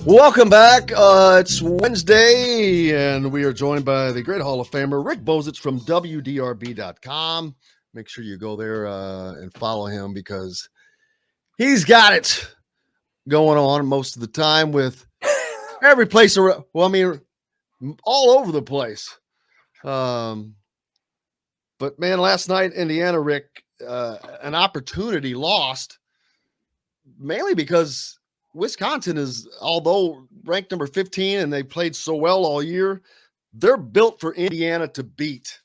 Welcome back. It's Wednesday, and we are joined by the great Hall of Famer, Rick Bozich from WDRB.com. Make sure you go there and follow him because he's got it going on most of the time with every place around. Well, I mean, all over the place. Um, but man, last night, Indiana, Rick, an opportunity lost mainly because Wisconsin is, although ranked number 15 and they played so well all year, they're built for Indiana to beat.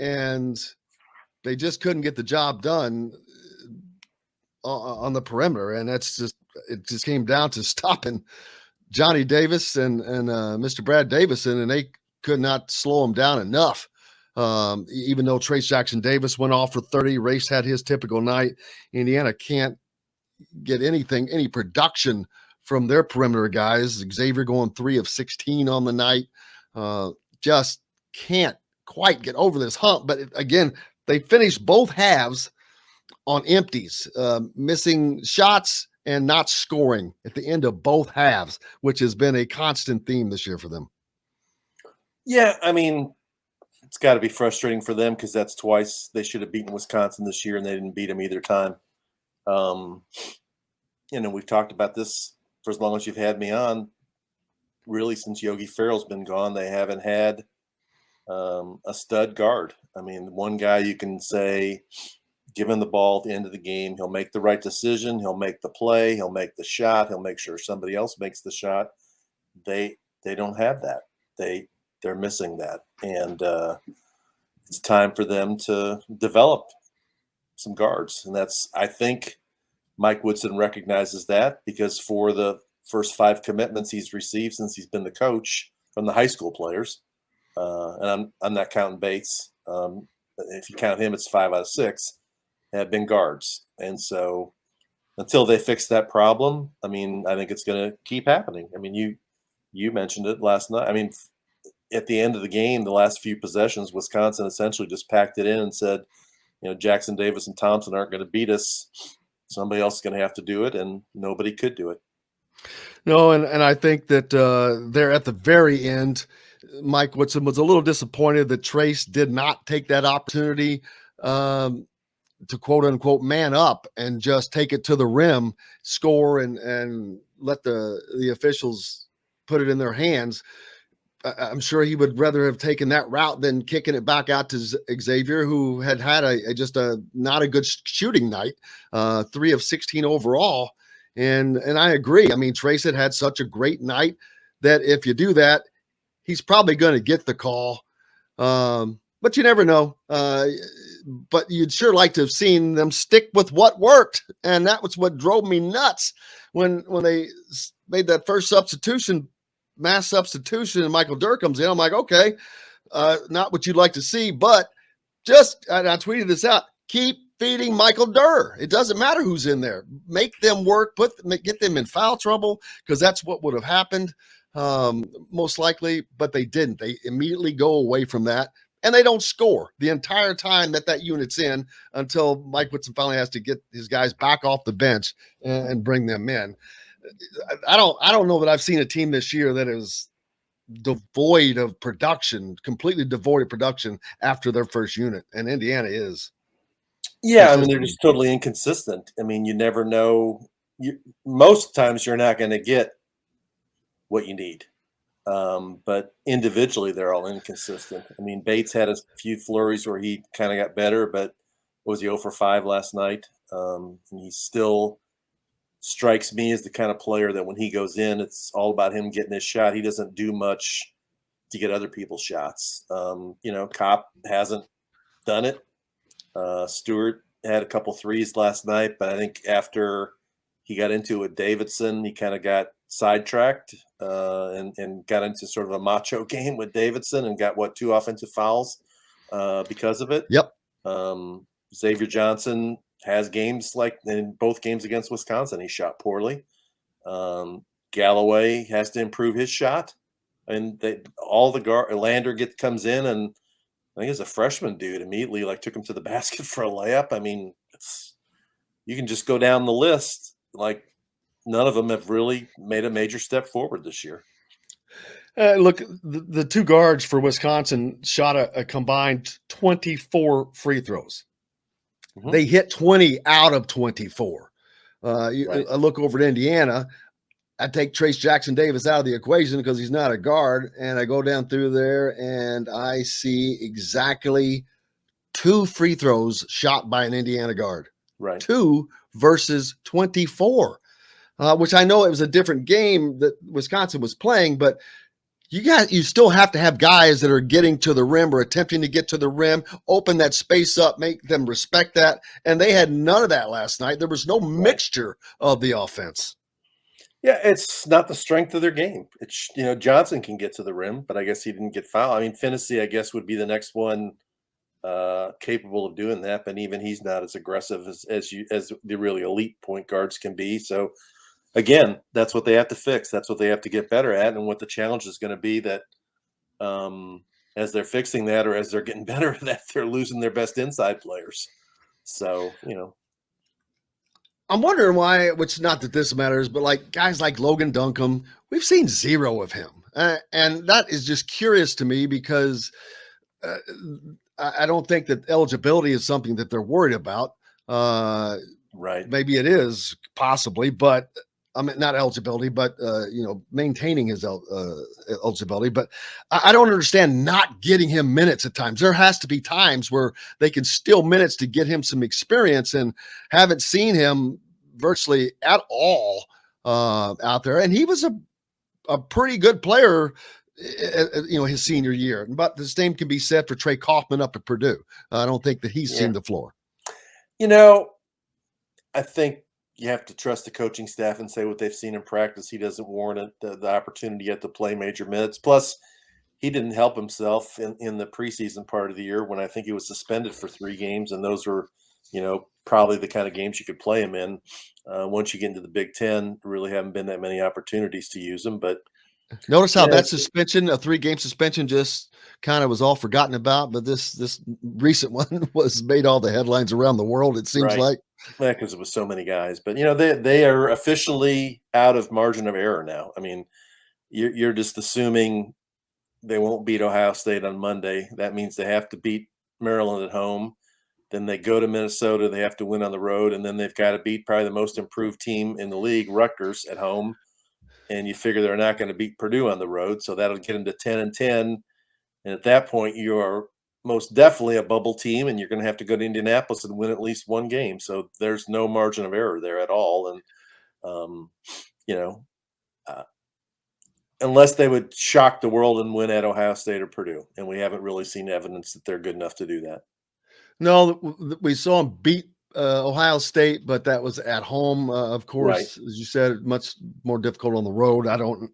And they just couldn't get the job done on the perimeter. And it just came down to stopping Johnny Davis and Mr. Brad Davison, and they could not slow him down enough. Even though Trace Jackson Davis went off for 30, Race had his typical night. Indiana can't get any production from their perimeter guys. Xavier going 3 of 16 on the night. Just can't quite get over this hump. But again, they finished both halves on empties, missing shots and not scoring at the end of both halves, which has been a constant theme this year for them. Yeah, I mean, it's got to be frustrating for them because that's twice they should have beaten Wisconsin this year, and they didn't beat them either time. We've talked about this for as long as you've had me on. Really, since Yogi Ferrell's been gone, they haven't had a stud guard. I mean, one guy you can say, give him the ball at the end of the game, he'll make the right decision, he'll make the play, he'll make the shot, he'll make sure somebody else makes the shot. They don't have that. They're missing that, and it's time for them to develop some guards, and I think Mike Woodson recognizes that because for the first 5 commitments he's received since he's been the coach from the high school players, and I'm not counting Bates. If you count him, it's 5 out of 6 have been guards, and so until they fix that problem, I mean, I think it's going to keep happening. I mean, you mentioned it last night. I mean, at the end of the game, the last few possessions, Wisconsin essentially just packed it in and said, Jackson Davis and Thompson aren't going to beat us. Somebody else is going to have to do it, and nobody could do it. No, and I think that there at the very end, Mike Woodson was a little disappointed that Trace did not take that opportunity to quote unquote man up and just take it to the rim, score, and let the officials put it in their hands. I'm sure he would rather have taken that route than kicking it back out to Xavier, who had just a not a good shooting night, 3 of 16 overall. And I agree. I mean, Trace had such a great night that if you do that, he's probably going to get the call. But you never know. But you'd sure like to have seen them stick with what worked. And that was what drove me nuts when they made that first mass substitution, and Michael Durr comes in. I'm like, okay, not what you'd like to see, but I tweeted this out, keep feeding Michael Durr. It doesn't matter who's in there. Make them work, get them in foul trouble, because that's what would have happened most likely, but they didn't. They immediately go away from that, and they don't score the entire time that unit's in until Mike Woodson finally has to get his guys back off the bench and bring them in. I don't know that I've seen a team this year that is devoid of production, completely devoid of production after their first unit, and Indiana is. Yeah, I mean, they're just totally inconsistent. I mean, you never know. Most times you're not going to get what you need, but individually they're all inconsistent. I mean, Bates had a few flurries where he kind of got better, but was he 0 for 5 last night? And he still strikes me as the kind of player that when he goes in, it's all about him getting his shot. He doesn't do much to get other people's shots. Kopp hasn't done it. Stewart had a couple threes last night, but I think after he got into it with Davidson, he kind of got sidetracked and got into sort of a macho game with Davidson and got 2 offensive fouls because of it. Yep. Xavier Johnson has games like in both games against Wisconsin, he shot poorly. Galloway has to improve his shot, and Lander comes in, and I think it's a freshman dude immediately took him to the basket for a layup. I mean, you can just go down the list. none of them have really made a major step forward this year. Look, the two guards for Wisconsin shot a combined 24 free throws. Mhm. They hit 20 out of 24. Right. I look over at Indiana. I take Trace Jackson Davis out of the equation because he's not a guard, and I go down through there and I see exactly 2 free throws shot by an Indiana guard. Right. 2 versus 24, which I know it was a different game that Wisconsin was playing, but you still have to have guys that are getting to the rim or attempting to get to the rim, open that space up, make them respect that. And they had none of that last night. There was no mixture of the offense. Yeah, it's not the strength of their game. It's, Johnson can get to the rim, but I guess he didn't get fouled. I mean, Finney, I guess, would be the next one capable of doing that, but even he's not as aggressive as the really elite point guards can be. So again, that's what they have to fix. That's what they have to get better at, and what the challenge is going to be that as they're fixing that, or as they're getting better at that, they're losing their best inside players. So, I'm wondering why, which not that this matters, but like guys like Logan Duncombe, we've seen 0 of him. And that is just curious to me because I don't think that eligibility is something that they're worried about. Right. Maybe it is possibly, but I mean, not eligibility, but maintaining his eligibility. But I don't understand not getting him minutes at times. There has to be times where they can steal minutes to get him some experience, and haven't seen him virtually at all out there. And he was a pretty good player, his senior year. But the same can be said for Trey Kaufman up at Purdue. I don't think that he's seen the floor. I think you have to trust the coaching staff and say what they've seen in practice. He doesn't warrant the opportunity yet to play major minutes. Plus, he didn't help himself in the preseason part of the year when I think he was suspended for 3 games, and those were, probably the kind of games you could play him in. Once you get into the Big Ten, there really haven't been that many opportunities to use him. But notice how that suspension, a 3-game suspension, just kind of was all forgotten about. But this recent one was made all the headlines around the world, it seems like. Yeah, because it was so many guys. But they are officially out of margin of error now. I mean, you're just assuming they won't beat Ohio State on Monday. That means they have to beat Maryland at home. Then they go to Minnesota. They have to win on the road, and then they've got to beat probably the most improved team in the league, Rutgers, at home. And you figure they're not going to beat Purdue on the road, so that'll get them to 10-10. And at that point, you are most definitely a bubble team, and you're going to have to go to Indianapolis and win at least 1 game. So there's no margin of error there at all. And unless they would shock the world and win at Ohio State or Purdue, and we haven't really seen evidence that they're good enough to do that. No, we saw them beat Ohio State, but that was at home. Of course, as you said, much more difficult on the road.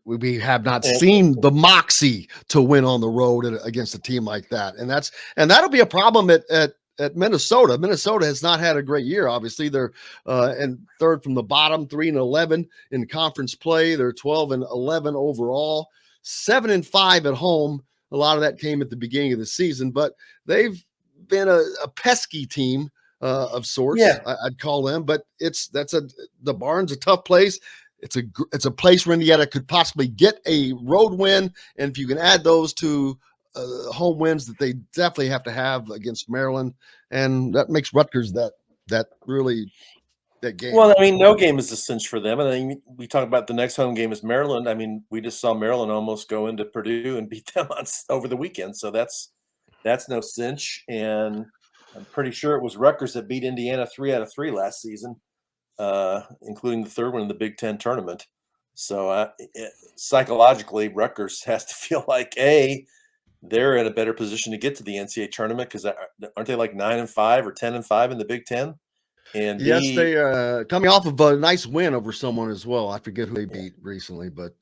We have not seen the moxie to win on the road against a team like that. And that'll be a problem at Minnesota. Minnesota has not had a great year. Obviously, they're and third from the bottom, 3-11 in conference play. They're 12-11 overall, 7-5 at home. A lot of that came at the beginning of the season, but they've been a pesky team of sorts. Yeah. I'd call them, but the Barn's a tough place. It's a place where Indiana could possibly get a road win, and if you can add those to home wins that they definitely have to have against Maryland, and that makes Rutgers that game. Well, I mean, no game is a cinch for them. And then we talk about the next home game is Maryland. I mean, we just saw Maryland almost go into Purdue and beat them over the weekend, so that's no cinch. And I'm pretty sure it was Rutgers that beat Indiana 3 out of 3 last season, including the third one in the Big Ten tournament. So psychologically, Rutgers has to feel like, they're in a better position to get to the NCAA tournament, because aren't they like 9-5 or 10-5 in the Big Ten? And yes, they coming off of a nice win over someone as well. I forget who they beat recently, but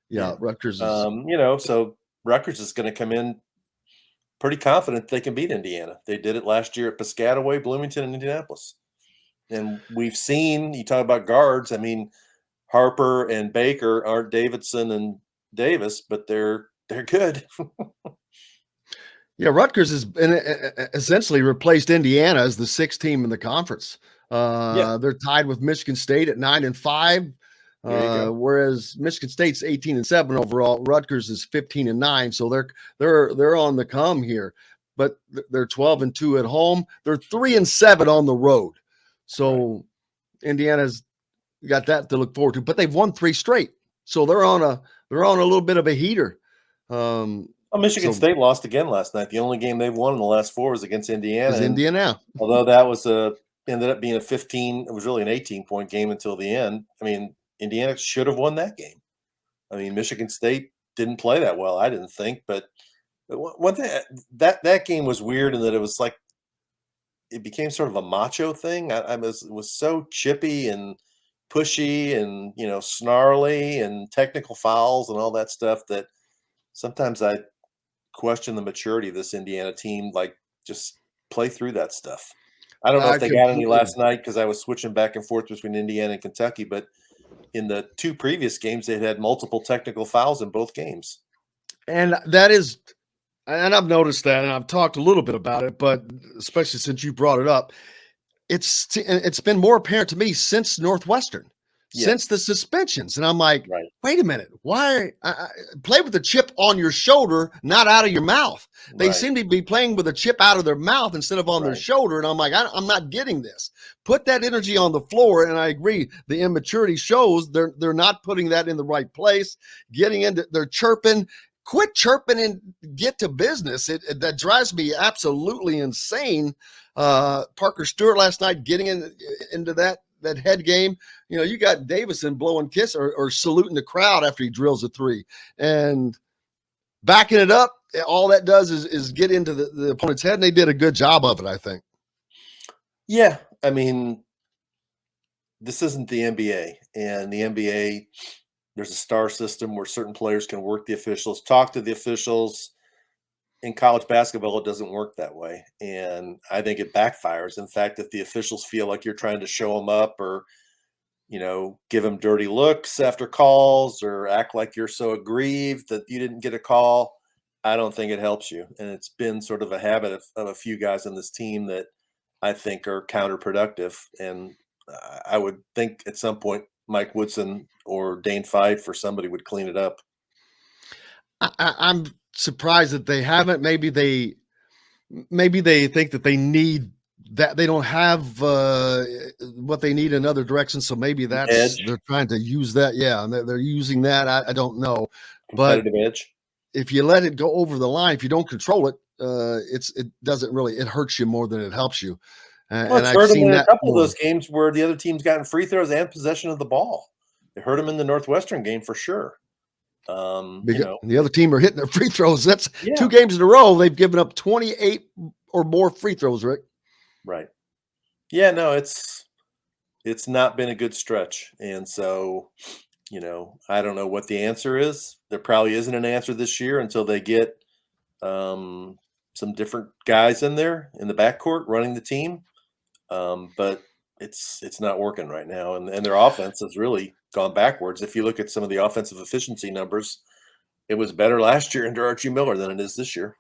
Rutgers is so Rutgers is going to come in pretty confident they can beat Indiana. They did it last year at Piscataway, Bloomington, and Indianapolis. And we've seen, you talk about guards, I mean, Harper and Baker aren't Davidson and Davis, but they're good. Yeah, Rutgers has essentially replaced Indiana as the 6th team in the conference. Yeah. They're tied with Michigan State at 9-5. There you go. Whereas Michigan State's 18-7 overall, Rutgers is 15-9, so they're on the come here. But they're 12-2 at home. They're 3-7 on the road. So Indiana's got that to look forward to. But they've won 3 straight, so they're on a little bit of a heater. Well, Michigan So State lost again last night. The only game they've won in the last 4 was against Indiana. is Indiana. Although that was ended up being a 15, it was really an 18-point game until the end. I mean, Indiana should have won that game. I mean, Michigan State didn't play that well, I didn't think. But one thing, that game was weird in that it was like it became sort of a macho thing. I was so chippy and pushy and snarly and technical fouls and all that stuff that sometimes I question the maturity of this Indiana team. Like, just play through that stuff. I don't know if they got any last night because I was switching back and forth between Indiana and Kentucky, but in the 2 previous games, they'd had multiple technical fouls in both games. And I've noticed that, and I've talked a little bit about it, but especially since you brought it up, it's been more apparent to me since Northwestern, since the suspensions. And I'm like, wait a minute, why play with the chip on your shoulder, not out of your mouth? They seem to be playing with a chip out of their mouth instead of on their shoulder. And I'm like, I'm not getting this. Put that energy on the floor. And I agree, the immaturity shows they're not putting that in the right place. They're chirping. Quit chirping and get to business. That drives me absolutely insane. Parker Stewart last night getting into that head game. You got Davison blowing kiss or saluting the crowd after he drills a 3 and backing it up. All that does is get into the opponent's head, and they did a good job of it, I think. Yeah, I mean, this isn't the NBA, and the NBA, there's a star system where certain players can work the officials, talk to the officials. In college basketball, it doesn't work that way, and I think it backfires. In fact, if the officials feel like you're trying to show them up or give them dirty looks after calls or act like you're so aggrieved that you didn't get a call, I don't think it helps you. And it's been sort of a habit of a few guys on this team that I think are counterproductive. And I would think at some point Mike Woodson or Dane Fife or somebody would clean it up. I'm surprised that they haven't. Maybe they think that they need that. They don't have what they need in other directions. So maybe they're trying to use that. Yeah, and they're using that. I don't know. Competitive edge. If you let it go over the line, if you don't control it, it doesn't really. It hurts you more than it helps you. Well, it's hurt them in a couple of those games where the other team's gotten free throws and possession of the ball. It hurt them in the Northwestern game for sure. The other team are hitting their free throws. That's 2 games in a row. They've given up 28 or more free throws, Rick. Right. Yeah, no, it's not been a good stretch. And so, I don't know what the answer is. There probably isn't an answer this year until they get some different guys in there in the backcourt running the team. But it's not working right now. And their offense has really gone backwards. If you look at some of the offensive efficiency numbers, it was better last year under Archie Miller than it is this year.